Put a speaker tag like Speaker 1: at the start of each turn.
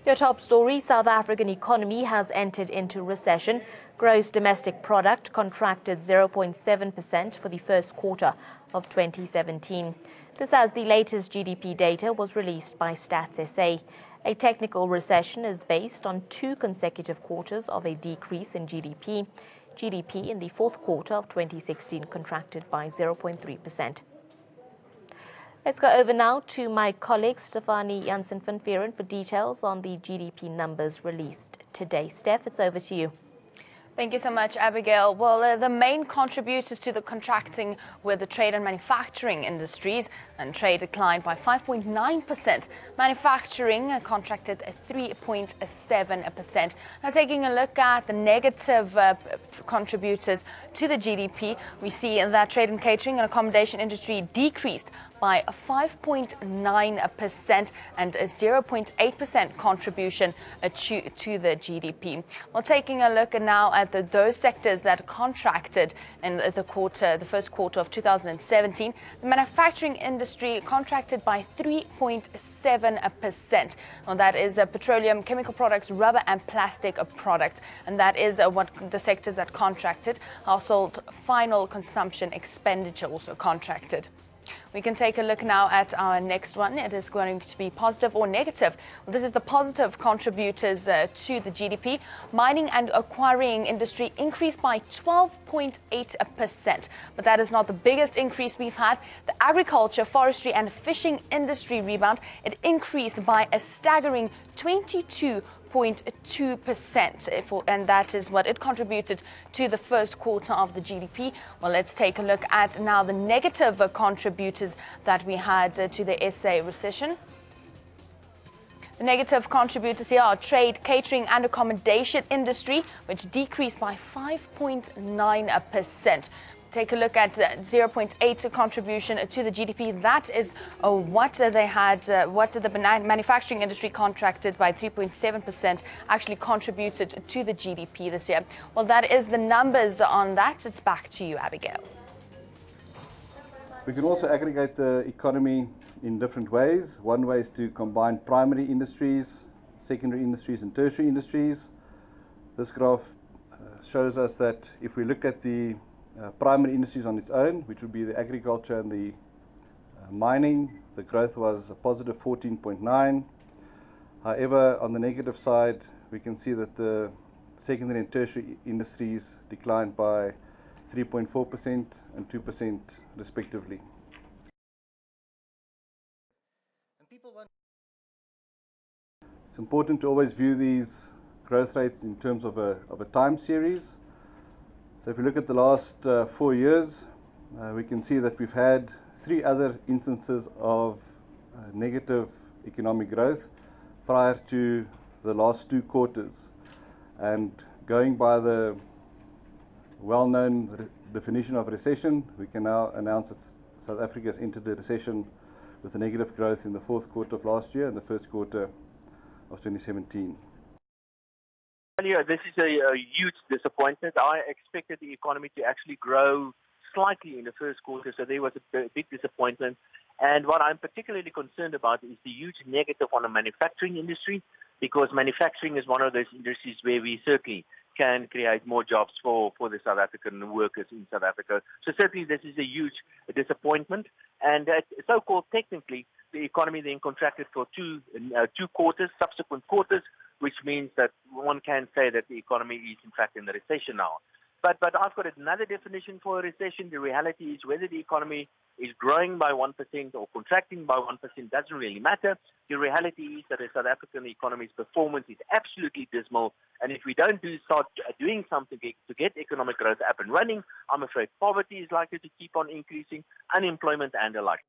Speaker 1: Your top story: South African economy has entered into recession. Gross domestic product contracted 0.7% for the first quarter of 2017. This as the latest GDP data was released by Stats SA. A technical recession is based on 2 consecutive quarters of a decrease in GDP. GDP in the fourth quarter of 2016 contracted by 0.3%. Let's go over now to my colleague Stefanie Jansen-van Vieren for details on the GDP numbers released today. Steph, it's over to you.
Speaker 2: Thank you so much, Abigail. Well, the main contributors to the contracting were the trade and manufacturing industries, and trade declined by 5.9%. Manufacturing contracted at 3.7%. Now, taking a look at the negative contributors to the GDP, we see that trade and catering and accommodation industry decreased by 5.9% and a 0.8% contribution to the GDP. Well, taking a look now at those sectors that contracted in the first quarter of 2017, the manufacturing industry contracted by 3.7%. Well, that is petroleum, chemical products, rubber and plastic products, and that is what the sectors that contracted. Household final consumption expenditure also contracted. We can take a look now at our next one. It is going to be positive or negative. Well, this is the positive contributors to the GDP. Mining and quarrying industry increased by 12.8%. But that is not the biggest increase we've had. The agriculture, forestry and fishing industry rebound, it increased by a staggering 22.2%, and that is what it contributed to the first quarter of the GDP. Well, let's take a look at now the negative contributors that we had to the SA recession. The negative contributors here are trade, catering and accommodation industry, which decreased by 5.9%. Take a look at 0.8 contribution to the GDP. That is what they had, what the manufacturing industry contracted by 3.7% actually contributed to the GDP this year. Well, that is the numbers on that. It's back to you, Abigail.
Speaker 3: We can also aggregate the economy in different ways. One way is to combine primary industries, secondary industries and tertiary industries. This graph shows us that if we look at the primary industries on its own, which would be the agriculture and the mining, the growth was a positive 14.9. However, on the negative side, we can see that the secondary and tertiary industries declined by 3.4% and 2% respectively. It's important to always view these growth rates in terms of a time series. So if we look at the last 4 years, we can see that we've had 3 other instances of negative economic growth prior to the last 2 quarters. And going by the well-known definition of recession, we can now announce that South Africa has entered a recession with a negative growth in the fourth quarter of last year and the first quarter of 2017.
Speaker 4: This is a huge disappointment. I expected the economy to actually grow slightly in the first quarter, so there was a big disappointment. And what I'm particularly concerned about is the huge negative on the manufacturing industry, because manufacturing is one of those industries where we certainly can create more jobs for the South African workers in South Africa. So certainly this is a huge disappointment. And so-called technically, the economy then contracted for two quarters, subsequent quarters, which means that one can say that the economy is in fact in a recession now. But I've got another definition for a recession. The reality is whether the economy is growing by 1% or contracting by 1% doesn't really matter. The reality is that the South African economy's performance is absolutely dismal. And if we don't start doing something to get economic growth up and running, I'm afraid poverty is likely to keep on increasing, unemployment and the like.